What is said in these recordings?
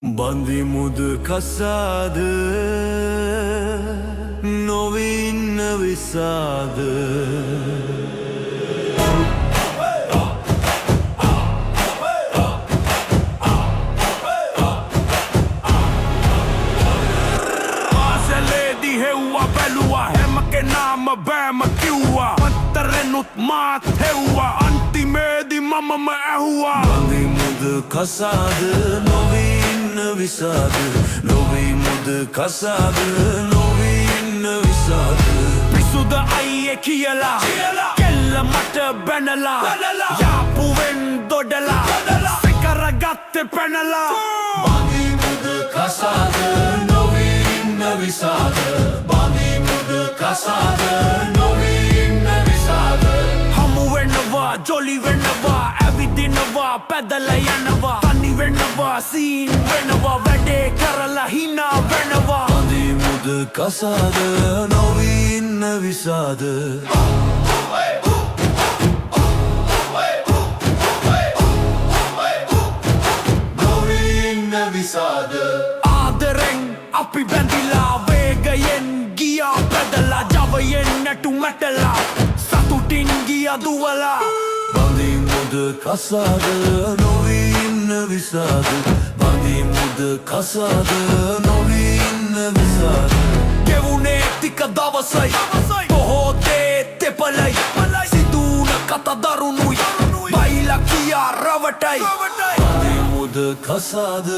බඳිමුද කසාද නොවින්න විසාද ආසලේදී හෙව්වා බැලුවා හැම කෙනාම බෑම කිව්වා පත්තරෙනුත් මාත් හෙව්වා අන්තිමේදී මමම ඇහුවා බඳිමුද කසාද නොවින්න විසාද නොවිමුද කසාද නොවින්න විසාද පිසුද අයියේ කියලා කෙල්ල මට බැනලා යාපුවෙන් දොඩලා සෙකරගත්තේ පැනලා බඳිමුද කසාද නොවින්න විසාද බඳිමුද කසාද නොවින්න විසාද හමු වෙනවා ජොලි වෙනවා ඇවිදිනවා පැදලා යනවා තනි වෙනවා සීන් වෙනවා වැඩේ කරලා හිනා වෙනවා බඳිමුද කසාද නොවින්න විසාද නොවින්න විසාද ආදරෙන් අපි බැඳිලා වේගයෙන් ගියා පැදලා ජවයෙන් නැටු මැටලා සතුටින් ගියා දුවලා බඳිමුද කසාද නොවින්න විසාද බඳිමුද කසාද නොවින්න විසාද ගෙවුනේ ටික දවසයි බොහෝ දේ තෙපලයි සිදුන කතා දරුණුයි බයිලා කියා රවටයි බඳිමුද කසාද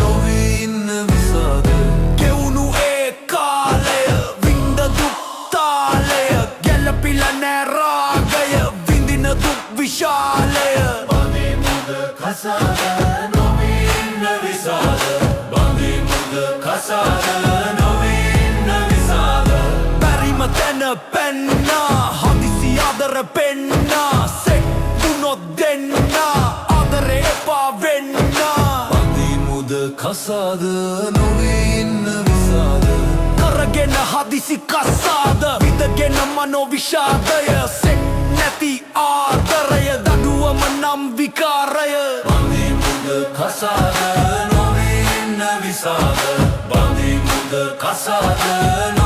නොවින්න විසාද ගෙවුණු ඒ කාලය වින්ද දුක් තාලය ගැලපිලා නෑ රාගය විඳින දුක් විශාලය බඳිමුද කසාද නොවින්න විසාද බඳිමුද කසාද නොවින්න විසාද බැරිම තැන පැන්නා හදිසි ආදර පෙන්නා සෙක් දුනොත් දෙන්නා ආදරේ එපා වෙන්නා බඳිමුද කසාද නොවින්න විසාද කරගෙන හදිසි කසාද විදගෙන මනෝ විෂාදය සෙක් නැති ආදරය දඩුවම නම් විකාරය බඳිමුද කසාද නොවින්න විසාද බඳිමුද කසාද